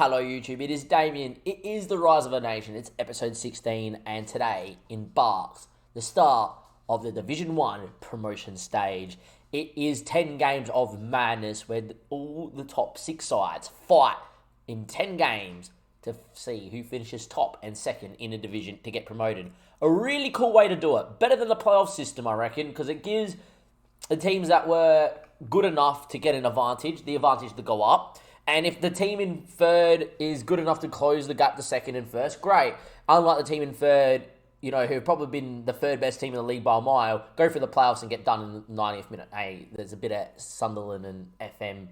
Hello YouTube, it is Damien. It is the Rise of a Nation. It's episode 16 and today embarks the start of the Division 1 promotion stage. It is 10 games of madness where all the top 6 sides fight in 10 games to see who finishes top and second in a division to get promoted. A really cool way to do it. Better than the playoff system, I reckon, because it gives the teams that were good enough to get an advantage, the advantage to go up. And if the team in third is good enough to close the gap to second and first, great. Unlike the team in third, who've probably been the third best team in the league by a mile, go through the playoffs and get done in the 90th minute. Hey, there's a bit of Sunderland and FM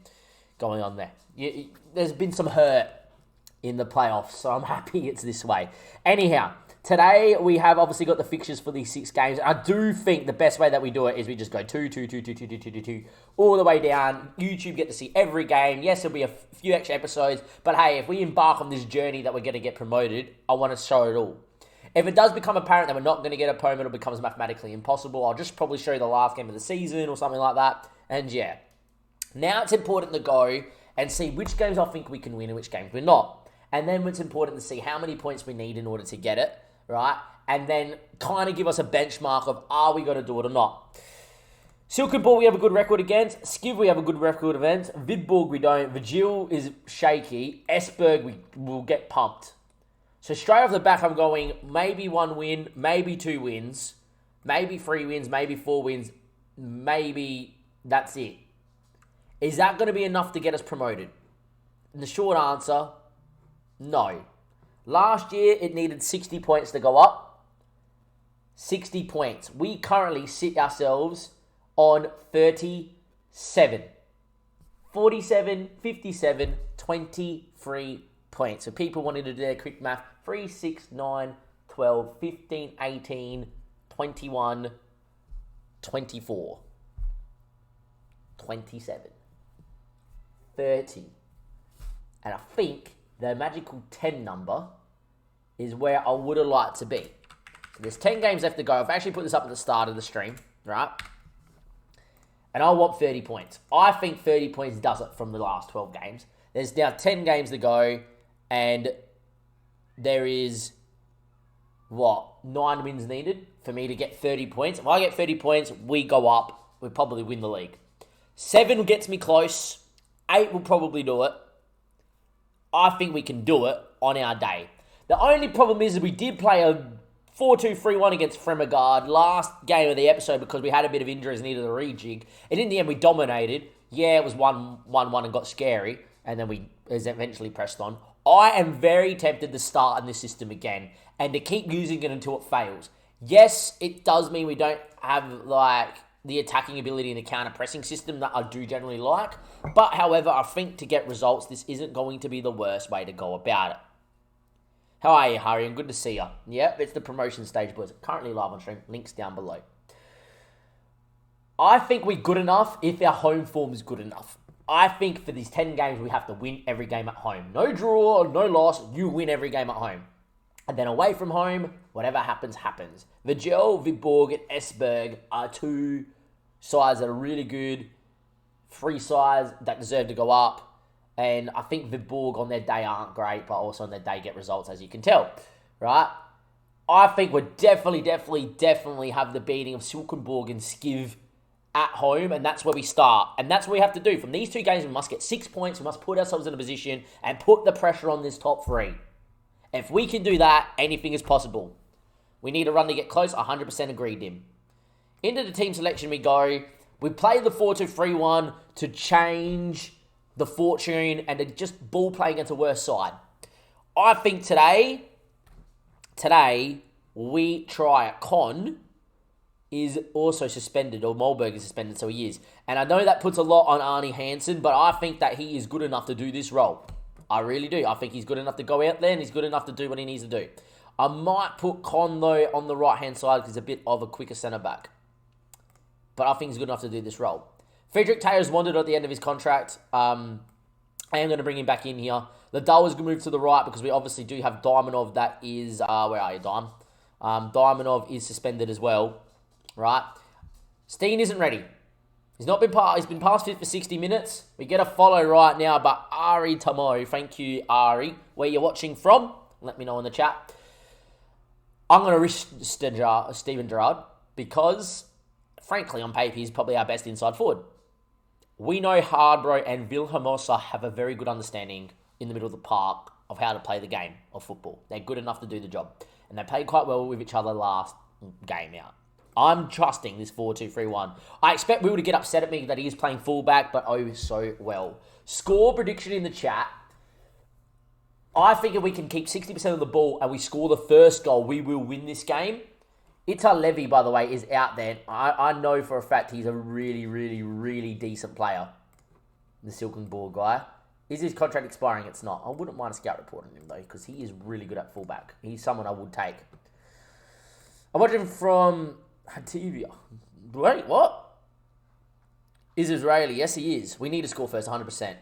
going on there. There's been some hurt in the playoffs, so I'm happy it's this way. Anyhow, today we have obviously got the fixtures for these 6 games. I do think the best way that we do it is we just go 2, all the way down. YouTube get to see every game. Yes, there'll be a few extra episodes, but hey, if we embark on this journey that we're going to get promoted, I want to show it all. If it does become apparent that we're not going to get a promoted, it becomes mathematically impossible, I'll just probably show you the last game of the season or something like that. And yeah, now it's important to go and see which games I think we can win and which games we're not. And then it's important to see how many points we need in order to get it, right? And then kind of give us a benchmark of are we going to do it or not. Silkenborg we have a good record against. Skiv we have a good record against. Vidborg we don't. Vigil is shaky. Esberg we will get pumped. So straight off the back I'm going maybe 1 win, maybe 2 wins, maybe 3 wins, maybe 4 wins, maybe that's it. Is that going to be enough to get us promoted? And the short answer, no. Last year, it needed 60 points to go up. 60 points. We currently sit ourselves on 37. 47, 57, 23 points. So people wanted to do their quick math. 3, 6, 9, 12, 15, 18, 21, 24, 27, 30. And I think the magical 10 number is where I would have liked to be. So there's 10 games left to go. I've actually put this up at the start of the stream, right? And I want 30 points. I think 30 points does it from the last 12 games. There's now 10 games to go, and there is, 9 wins needed for me to get 30 points. If I get 30 points, we go up. We probably win the league. 7 gets me close. 8 will probably do it. I think we can do it on our day. The only problem is that we did play a 4-2-3-1 against Fremegard last game of the episode because we had a bit of injuries and needed a rejig. And in the end, we dominated. Yeah, it was 1-1 and got scary. And then we eventually pressed on. I am very tempted to start in this system again and to keep using it until it fails. Yes, it does mean we don't have the attacking ability in the counter-pressing system that I do generally like. But, however, I think to get results, this isn't going to be the worst way to go about it. How are you, Harry? And good to see you. Yep, it's the promotion stage, boys. Currently live on stream. Links down below. I think we're good enough if our home form is good enough. I think for these 10 games, we have to win every game at home. No draw, no loss. You win every game at home. And then away from home, whatever happens, happens. Vigil, Vidborg, and Esberg are 2 sides that are really good. 3 sides that deserve to go up. And I think Vidborg on their day aren't great, but also on their day get results, as you can tell. Right? I think we definitely have the beating of Silkenborg and Skiv at home, and that's where we start. And that's what we have to do. From these 2 games, we must get 6 points. We must put ourselves in a position and put the pressure on this top 3. If we can do that, anything is possible. We need a run to get close. 100% agreed, Dim. Into the team selection we go. We play the 4-2-3-1 to change the fortune and to just ball play against a worse side. I think today we try it. Con is also suspended, or Molberg is suspended, so he is. And I know that puts a lot on Arnie Hansen, but I think that he is good enough to do this role. I really do. I think he's good enough to go out there and he's good enough to do what he needs to do. I might put Con, though, on the right-hand side because he's a bit of a quicker centre-back. But I think he's good enough to do this role. Frederick Taylor's wandered at the end of his contract. I am going to bring him back in here. Liddell is going to move to the right because we obviously do have Diamondov that is... where are you, Dime? Diamondov is suspended as well. Right? Steen isn't ready. He's been past fit for 60 minutes. We get a follow right now, but Ari Tamo. Thank you, Ari. Where you're watching from? Let me know in the chat. I'm going to risk Steven Gerrard because, frankly, on paper, he's probably our best inside forward. We know Hardbro and Vilhelmosa have a very good understanding in the middle of the park of how to play the game of football. They're good enough to do the job. And they played quite well with each other last game out. I'm trusting this 4-2-3-1. I expect Will to get upset at me that he is playing fullback, but oh so well. Score prediction in the chat. I figure we can keep 60% of the ball and we score the first goal. We will win this game. Itar Levy, by the way, is out there. I know for a fact he's a really, really, really decent player. The Silken Ball guy. Is his contract expiring? It's not. I wouldn't mind a scout report on him, though, because he is really good at fullback. He's someone I would take. I'm watching from Hatavia. Wait, what? Is Israeli? Yes, he is. We need to score first, 100%.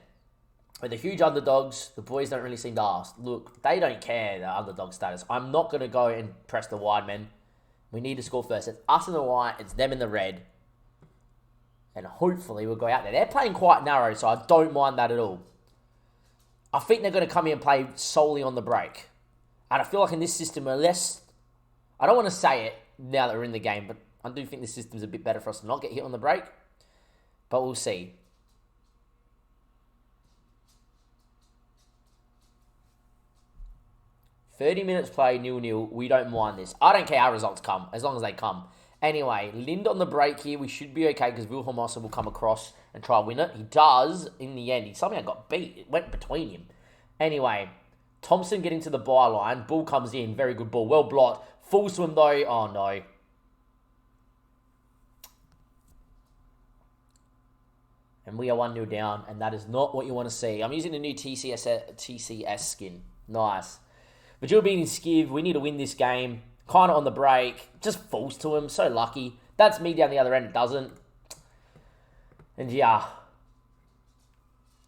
With the huge underdogs, the boys don't really seem to ask. Look, they don't care, the underdog status. I'm not going to go and press the wide men. We need to score first. It's us in the white. It's them in the red. And hopefully we'll go out there. They're playing quite narrow, so I don't mind that at all. I think they're going to come in and play solely on the break. And I feel like in this system, unless... I don't want to say it now that we're in the game, but I do think this system's a bit better for us to not get hit on the break. But we'll see. "30 minutes play, 0-0. We don't mind this. I don't care how results come, as long as they come. Anyway, Lind on the break here. We should be okay because Wilhelmosa will come across and try and win it. He does in the end. He somehow got beat. It went between him. Anyway, Thompson getting to the byline. Ball comes in. Very good ball. Well blocked. Full swim though. Oh no. And we are 1-0 down. And that is not what you want to see. I'm using the new TCS skin. Nice. Majul beating Skiv. We need to win this game. Kind of on the break. Just falls to him. So lucky. That's me down the other end. It doesn't. And yeah.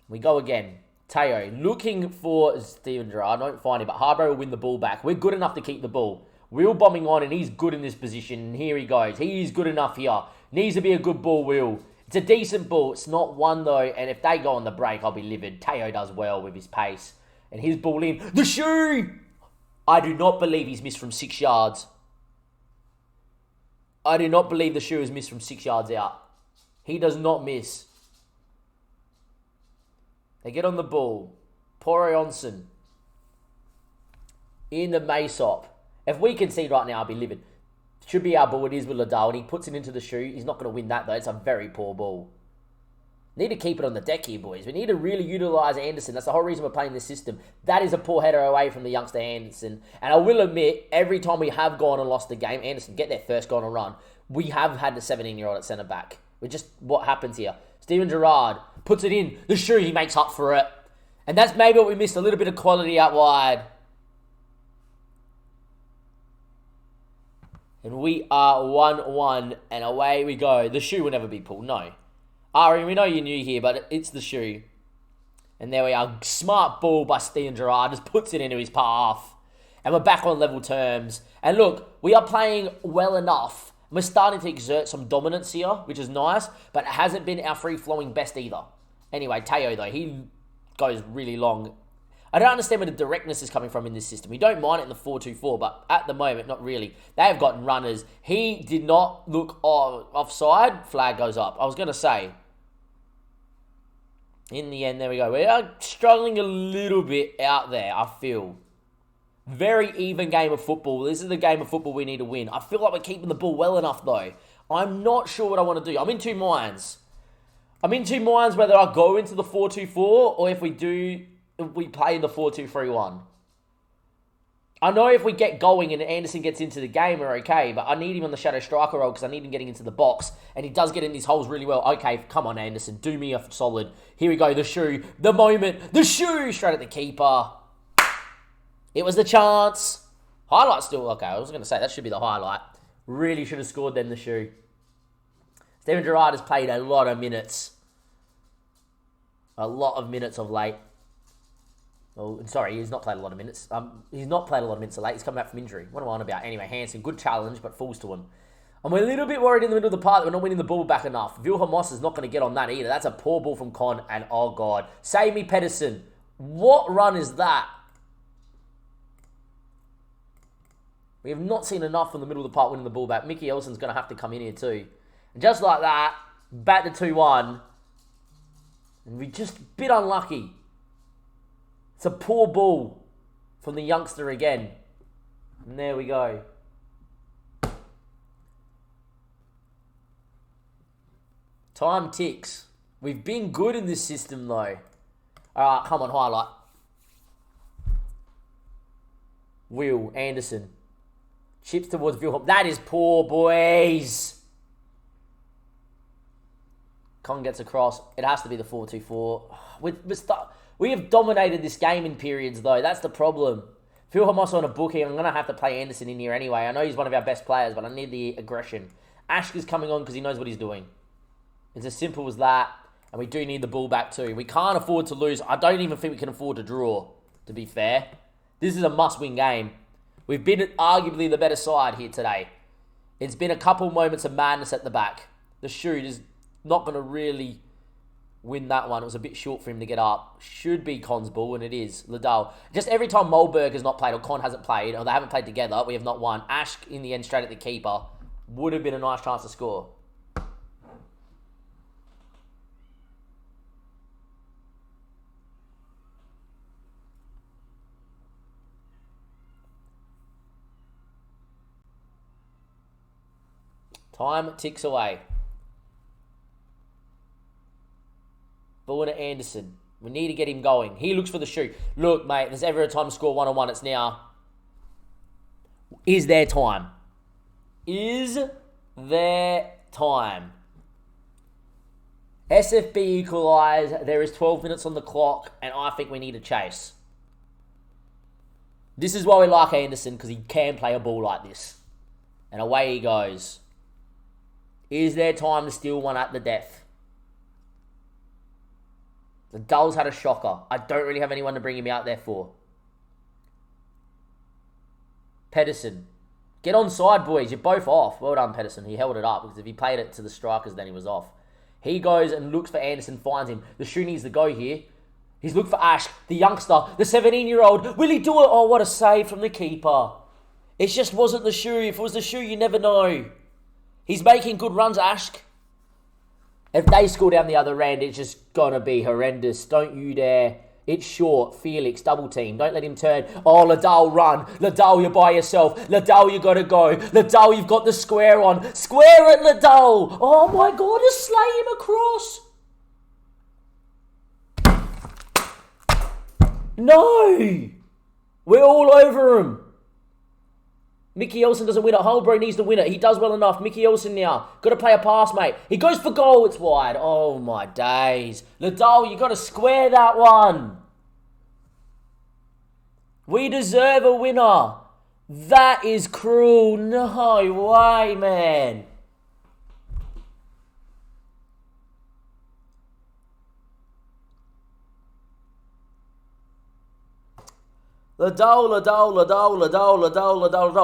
We go again. Teo looking for Steven Gerrard. Don't find him. But Harbro will win the ball back. We're good enough to keep the ball. Will bombing on. And he's good in this position. And here he goes. He is good enough here. Needs to be a good ball, Will. It's a decent ball. It's not one though. And if they go on the break, I'll be livid. Teo does well with his pace. And his ball in. The shoe! I do not believe he's missed from 6 yards. I do not believe the shoe is missed from 6 yards out. He does not miss. They get on the ball. Pore Onsen. In the Maysop. If we concede right now, I'll be livid. Should be our ball. It is with Ladal. And he puts it into the shoe. He's not going to win that though. It's a very poor ball. Need to keep it on the deck here, boys. We need to really utilise Anderson. That's the whole reason we're playing this system. That is a poor header away from the youngster Anderson. And I will admit, every time we have gone and lost the game, Anderson get their first goal on a run, we have had the 17-year-old at centre-back. We're just what happens here. Steven Gerrard puts it in. The shoe, he makes up for it. And that's maybe what we missed, a little bit of quality out wide. And we are 1-1, and away we go. The shoe will never be pulled, no. Ari, we know you're new here, but it's the shoe. And there we are. Smart ball by Steven Gerrard. Just puts it into his path. And we're back on level terms. And look, we are playing well enough. We're starting to exert some dominance here, which is nice. But it hasn't been our free-flowing best either. Anyway, Teo, though, he goes really long. I don't understand where the directness is coming from in this system. We don't mind it in the 4-2-4, but at the moment, not really. They have gotten runners. He did not look offside. Flag goes up. I was going to say... In the end, there we go. We are struggling a little bit out there, I feel. Very even game of football. This is the game of football we need to win. I feel like we're keeping the ball well enough, though. I'm not sure what I want to do. I'm in two minds. I'm in two minds whether I go into the 4-2-4 or if we play in the 4-2-3-1. I know if we get going and Anderson gets into the game, we're okay, but I need him on the shadow striker role because I need him getting into the box, and he does get in these holes really well. Okay, come on, Anderson, do me a solid. Here we go, the shoe, the moment, the shoe, straight at the keeper. It was the chance. Highlight still, okay, I was going to say, that should be the highlight. Really should have scored then, the shoe. Steven Gerrard has played a lot of minutes. A lot of minutes of late. Oh, sorry, he's not played a lot of minutes. He's not played a lot of minutes of late. He's come back from injury. What am I on about? Anyway, Hansen, good challenge, but falls to him. I'm a little bit worried in the middle of the park that we're not winning the ball back enough. Wilhelmus is not going to get on that either. That's a poor ball from Con, and oh God. Save me, Pedersen. What run is that? We have not seen enough from the middle of the park winning the ball back. Mickey Elson's going to have to come in here too. And just like that, back to 2-1. And we just a bit unlucky. It's a poor ball from the youngster again. And there we go. Time ticks. We've been good in this system though. Alright, come on, highlight. Will Anderson. Chips towards Wilhelm. That is poor, boys. Con gets across. It has to be the 4-2-4. We have dominated this game in periods, though. That's the problem. Wilhelmus on a booking. I'm going to have to play Anderson in here anyway. I know he's one of our best players, but I need the aggression. Ashk is coming on because he knows what he's doing. It's as simple as that. And we do need the ball back too. We can't afford to lose. I don't even think we can afford to draw, to be fair. This is a must-win game. We've been arguably the better side here today. It's been a couple moments of madness at the back. The shoot is not going to really win that one. It was a bit short for him to get up. Should be Con's ball, and it is. Liddell. Just every time Mollberg has not played, or Con hasn't played, or they haven't played together, we have not won. Ashk, in the end, straight at the keeper. Would have been a nice chance to score. Time ticks away. Ball to Anderson. We need to get him going. He looks for the shoot. Look, mate, there's ever a time to score 1-on-1. It's now. Is there time? Is there time? SFB equalise. There is 12 minutes on the clock, and I think we need a chase. This is why we like Anderson, because he can play a ball like this. And away he goes. Is there time to steal one at the death? The Dulls had a shocker. I don't really have anyone to bring him out there for. Pedersen. Get on side, boys. You're both off. Well done, Pedersen. He held it up, because if he played it to the strikers, then he was off. He goes and looks for Anderson, finds him. The shoe needs to go here. He's looked for Ash, the youngster, the 17-year-old. Will he do it? Oh, what a save from the keeper. It just wasn't the shoe. If it was the shoe, you never know. He's making good runs, Ashk. If they score down the other end, it's just going to be horrendous. Don't you dare. It's short. Felix, double team. Don't let him turn. Oh, Liddell, run. Liddell, you're by yourself. Liddell, you got to go. Liddell, you've got the square on. Square it, Liddell. Oh, my God, just slay him across. No. We're all over him. Mickey Elson doesn't win it. Holbrook needs to win it. He does well enough. Mickey Elson now. Got to play a pass, mate. He goes for goal. It's wide. Oh, my days. Liddell, you got to square that one. We deserve a winner. That is cruel. No way, man. Liddell.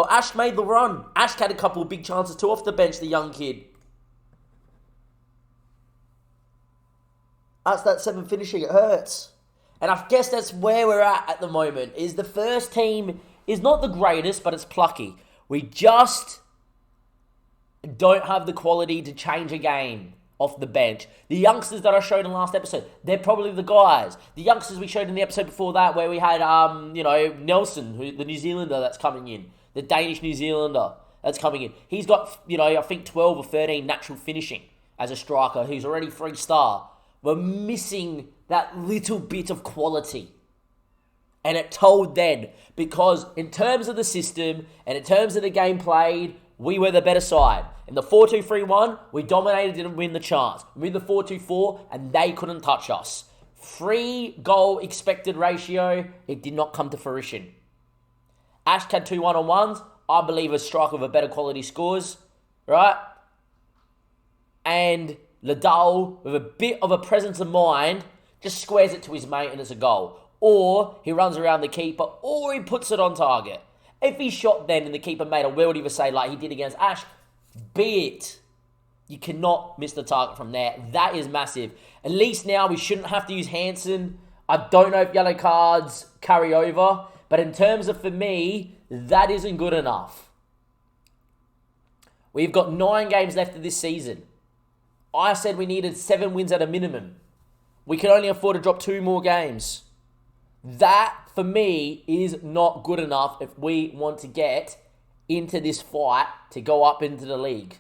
Ash made the run. Ash had a couple of big chances too off the bench, the young kid. That's that 7 finishing. It hurts. And I guess that's where we're at the moment, is the first team is not the greatest, but it's plucky. We just don't have the quality to change a game off the bench. The youngsters that I showed in the last episode, they're probably the guys. The youngsters we showed in the episode before that, where we had, Nelson, the New Zealander that's coming in. The Danish New Zealander that's coming in. He's got, I think 12 or 13 natural finishing as a striker. He's already 3-star. We're missing that little bit of quality. And it told then, because in terms of the system and in terms of the game played, we were the better side. In the 4-2-3-1, we dominated, didn't win the chance. We win the 4-2-4, and they couldn't touch us. 3 goal expected ratio, it did not come to fruition. Ash had 2 1-on-1s. I believe a striker with a better quality scores, right? And Liddell, with a bit of a presence of mind, just squares it to his mate and it's a goal. Or he runs around the keeper, or he puts it on target. If he shot then and the keeper made a world, he would say like he did against Ash, Be it. You cannot miss the target from there. That is massive. At least now we shouldn't have to use Hansen. I don't know if yellow cards carry over, but in terms of, for me, that isn't good enough. We've got 9 games left of this season. I said we needed 7 wins at a minimum. We can only afford to drop 2 more games. That, for me, is not good enough if we want to get into this fight to go up into the league,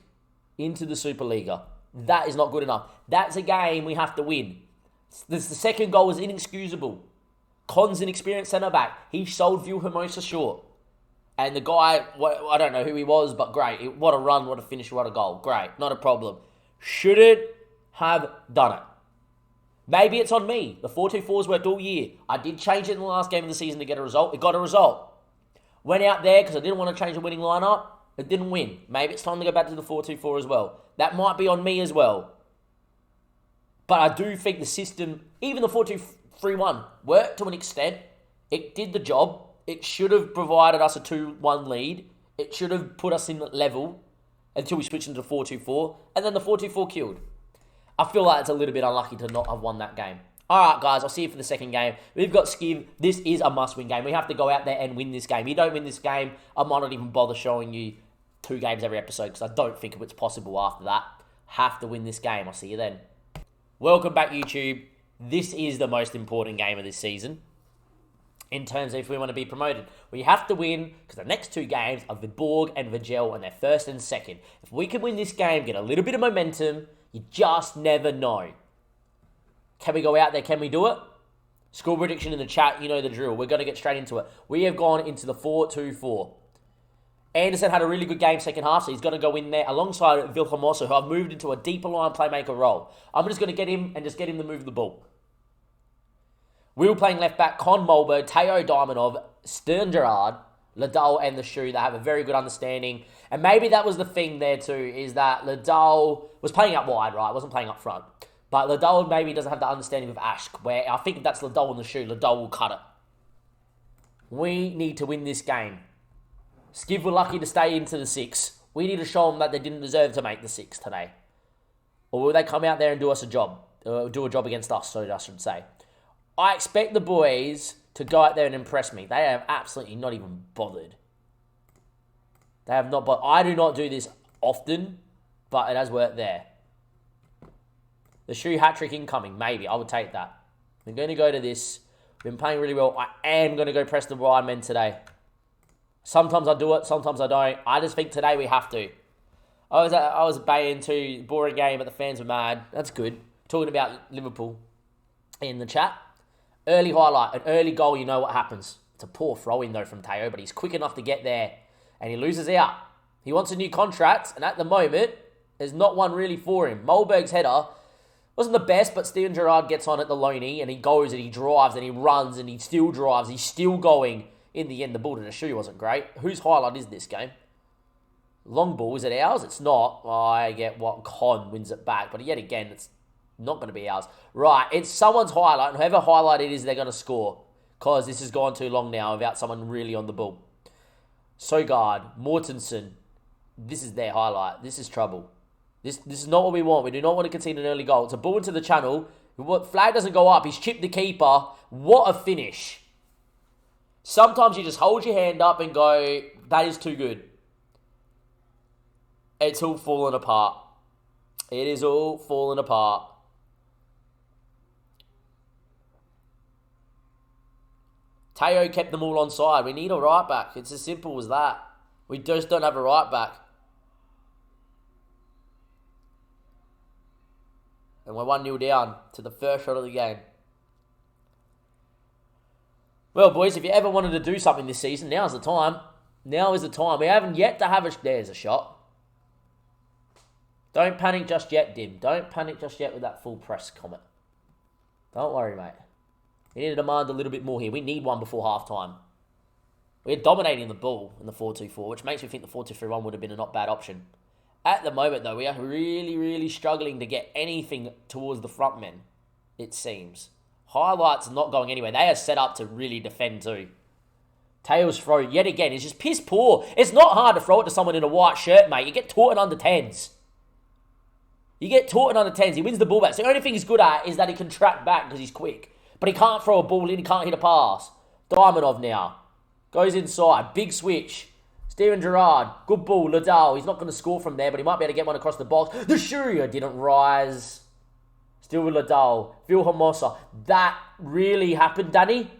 into the Superliga. That is not good enough. That's a game we have to win. The second goal was inexcusable. Con's an experienced centre-back. He sold Vilhermosa short. And the guy, I don't know who he was, but great. What a run, what a finish, what a goal. Great, not a problem. Shouldn't have done it. Maybe it's on me. The 4-2-4's worked all year. I did change it in the last game of the season to get a result. It got a result. Went out there because I didn't want to change the winning lineup. It didn't win. Maybe it's time to go back to the 4-2-4 as well. That might be on me as well. But I do think the system, even the 4-2-3-1, worked to an extent. It did the job. It should have provided us a 2-1 lead. It should have put us in level until we switched into 4-2-4. And then the 4-2-4 killed. I feel like it's a little bit unlucky to not have won that game. All right, guys, I'll see you for the second game. We've got Skiv. This is a must-win game. We have to go out there and win this game. If you don't win this game, I might not even bother showing you 2 games every episode because I don't think it's possible after that. Have to win this game. I'll see you then. Welcome back, YouTube. This is the most important game of this season in terms of if we want to be promoted. We have to win because the next 2 games are Viborg and Vigel and they're first and second. If we can win this game, get a little bit of momentum, you just never know. Can we go out there? Can we do it? Score prediction in the chat. You know the drill. We're going to get straight into it. We have gone into the 4-2-4. Anderson had a really good game second half, so he's going to go in there alongside Vilhermosa, who I've moved into a deeper line playmaker role. I'm just going to get him and just get him to move the ball. We were playing left back, Con Molberg, Teo Diamondov, Stern Gerrard, Liddell and the Shoe. They have a very good understanding. And maybe that was the thing there too, is that Liddell was playing up wide, right? Wasn't playing up front. But Liddell maybe doesn't have the understanding of Ashk, where I think if that's Liddell and the Shoe, Liddell will cut it. We need to win this game. Skiv were lucky to stay into the 6. We need to show them that they didn't deserve to make the 6 today. Or will they come out there and do us a job? Do a job against us, so I should say. I expect the boys to go out there and impress me. They have absolutely not even bothered. They have not bothered. I do not do this often, but it has worked there. The Shoe hat-trick incoming, maybe. I would take that. I'm going to go to this. Been playing really well. I am going to go press the wide men today. Sometimes I do it, sometimes I don't. I just think today we have to. I was baying too, boring game, but the fans were mad. That's good. Talking about Liverpool in the chat. Early highlight, an early goal, you know what happens. It's a poor throw-in though from Teo, but he's quick enough to get there. And he loses out. He wants a new contract, and at the moment, there's not one really for him. Molberg's header wasn't the best, but Steven Gerrard gets on at the loney, and he goes and he drives and he runs and he still drives. He's still going. In the end, the ball to the Shoe wasn't great. Whose highlight is this game? Long ball, is it ours? It's not. I get what Con wins it back, but yet again, it's not going to be ours. Right, it's someone's highlight, and whoever highlight it is, they're going to score. Because this has gone too long now without someone really on the ball. Sogard, Mortensen, this is their highlight. This is trouble. This is not what we want. We do not want to concede an early goal. It's a ball into the channel. Flag doesn't go up. He's chipped the keeper. What a finish. Sometimes you just hold your hand up and go, that is too good. It's all falling apart. It is all falling apart. Teo kept them all onside. We need a right back. It's as simple as that. We just don't have a right back. And we're 1-0 down to the first shot of the game. Well, boys, if you ever wanted to do something this season, now's the time. Now is the time. We haven't yet to have a... There's a shot. Don't panic just yet, Dim. Don't panic just yet with that full press comment. Don't worry, mate. We need to demand a little bit more here. We need one before halftime. We're dominating the ball in the 4-2-4, which makes me think the 4-2-3-1 would have been a not bad option. At the moment, though, we are really, really struggling to get anything towards the front men, it seems. Highlights are not going anywhere. They are set up to really defend too. Tails throw yet again is just piss poor. It's not hard to throw it to someone in a white shirt, mate. You get taught in under 10s. You get taught in under 10s. He wins the ball back. So the only thing he's good at is that he can track back because he's quick. But he can't throw a ball in. He can't hit a pass. Diamondov now. Goes inside. Big switch. Steven Gerrard. Good ball. Liddell. He's not going to score from there, but he might be able to get one across the box. The Shuria didn't rise. Still with Liddell. Phil Hermosa. That really happened, Danny?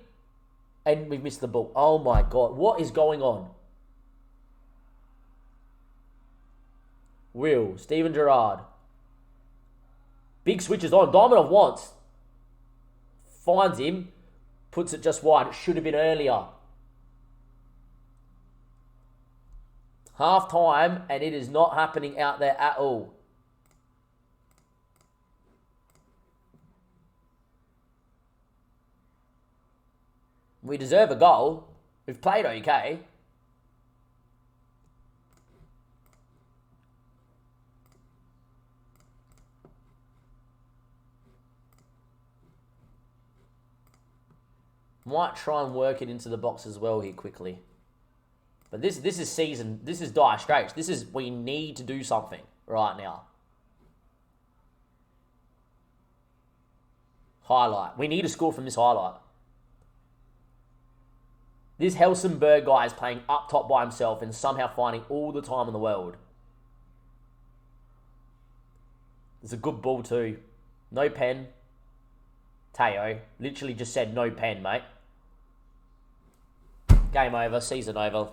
And we've missed the ball. Oh my God. What is going on? Will. Steven Gerrard. Big switches on. Diamondov wants. Finds him. Puts it just wide. It should have been earlier. Half time, and it is not happening out there at all. We deserve a goal. We've played okay. Might try and work it into the box as well here quickly. But this is season. This is dire straits. This is, we need to do something right now. Highlight. We need to score from this highlight. This Helsingborg guy is playing up top by himself and somehow finding all the time in the world. It's a good ball too. No pen. Teo literally just said no pen, mate. Game over. Season over.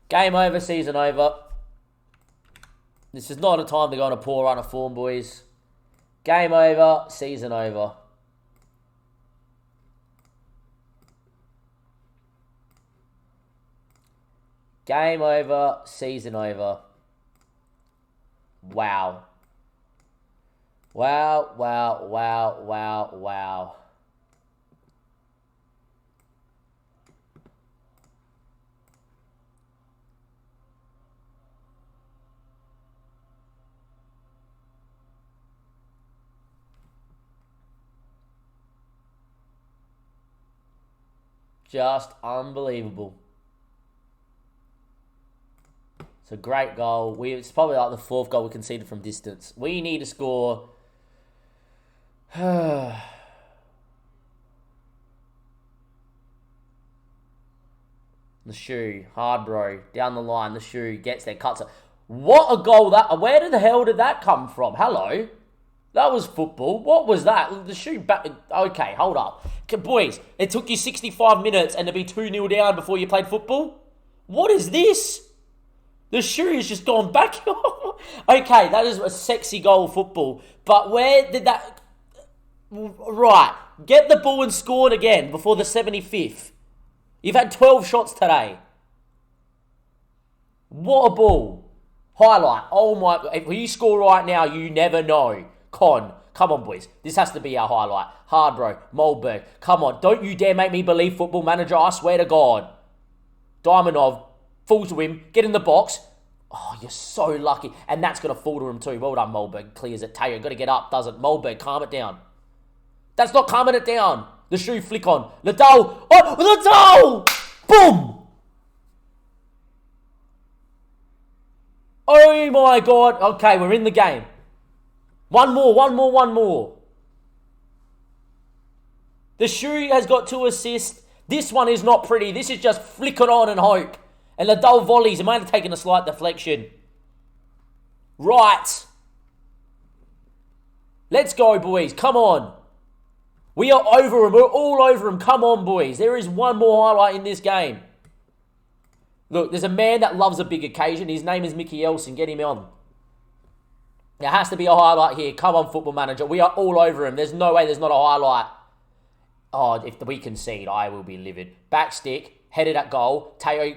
Game over. Season over. This is not a time to go on a poor run of form, boys. Game over. Season over. Game over, season over. Wow. Wow, wow, wow, wow, wow. Just unbelievable. It's a great goal. It's probably like the fourth goal we conceded from distance. We need to score. The shoe. Hard, bro. Down the line. The shoe gets there. Cuts it. What a goal that... Where the hell did that come from? Hello? That was football. What was that? The shoe back... Okay, hold up. Boys, it took you 65 minutes and to be 2-0 down before you played football? What is this? The shoe has just gone back. Okay, that is a sexy goal of football. But where did that... Right. Get the ball and score it again before the 75th. You've had 12 shots today. What a ball. Highlight. Oh my... If you score right now, you never know. Come on, boys. This has to be our highlight. Hard, bro. Moldberg. Come on. Don't you dare make me believe, Football Manager. I swear to God. Diamondov. Fall to him. Get in the box. Oh, you're so lucky. And that's going to fall to him too. Well done, Moldberg. Clears it. Taylor, got to get up. Doesn't. Moldberg, calm it down. That's not calming it down. The shoe flick on. Liddell. Oh, Liddell! Boom! Oh my God. Okay, we're in the game. One more. The shoe has got 2 assists. This one is not pretty. This is just flick it on and hope. And Liddell volleys. It might have taken a slight deflection. Right. Let's go, boys. Come on. We are over him. We're all over him. Come on, boys. There is one more highlight in this game. Look, there's a man that loves a big occasion. His name is Mickey Elson. Get him on. There has to be a highlight here. Come on, Football Manager. We are all over him. There's no way there's not a highlight. Oh, if we concede, I will be livid. Back stick. Headed at goal. Teo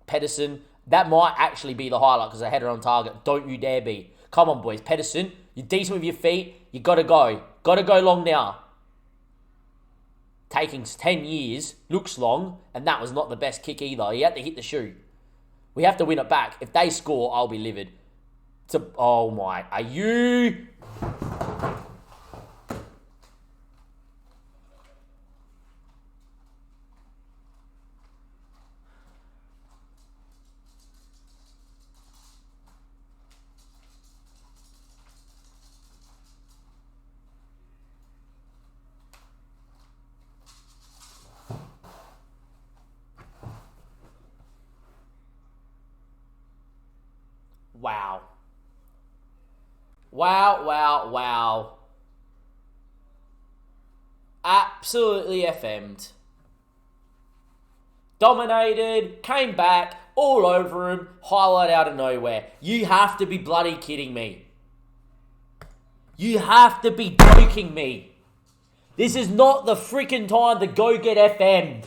Pedersen. That might actually be the highlight because I header on target. Don't you dare be. Come on, boys. Pedersen, you're decent with your feet. You got to go. Got to go long now. Taking 10 years. Looks long. And that was not the best kick either. He had to hit the shoe. We have to win it back. If they score, I'll be livid. Oh my. Are you... Wow. Wow. Absolutely FM'd. Dominated, came back, all over him, highlight out of nowhere. You have to be bloody kidding me. You have to be joking me. This is not the freaking time to go get FM'd.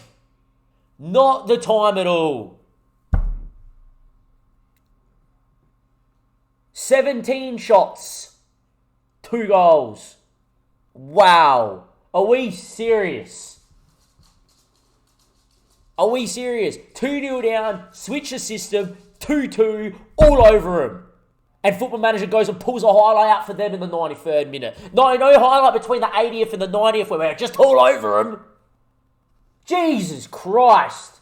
Not the time at all. 17 shots. 2 goals. Wow. Are we serious? Are we serious? 2-0 down, switch the system, 2-2, all over him. And Football Manager goes and pulls a highlight out for them in the 93rd minute. No highlight between the 80th and the 90th where we're just all over him. Jesus Christ.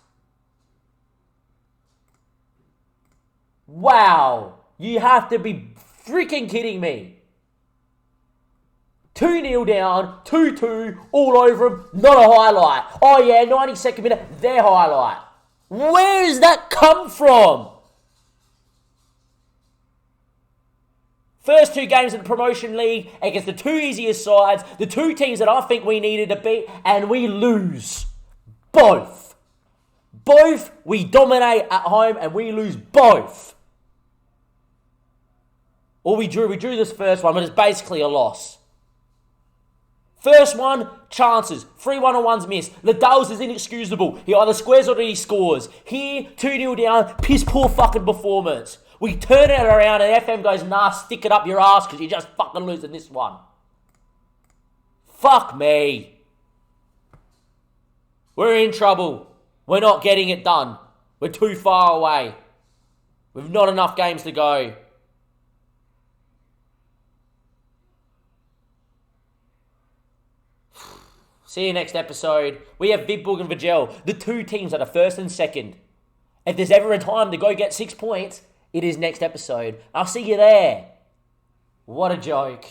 Wow. You have to be freaking kidding me. 2-0 down, 2-2, all over him, not a highlight. Oh yeah, 92nd minute, their highlight. Where does that come from? First 2 games in the promotion league against the 2 easiest sides, the 2 teams that I think we needed to beat, and we lose. Both. We dominate at home and we lose both. Or we drew this first one, but it's basically a loss. First one, chances. 3 1-on-1s missed. Liddell's is inexcusable. He either squares or he scores. Here, 2-0 down, piss poor fucking performance. We turn it around and FM goes, nah, stick it up your ass because you're just fucking losing this one. Fuck me. We're in trouble. We're not getting it done. We're too far away. We've not enough games to go. See you next episode. We have Big Boog and Vigel, the 2 teams that are first and second. If there's ever a time to go get 6 points, it is next episode. I'll see you there. What a joke.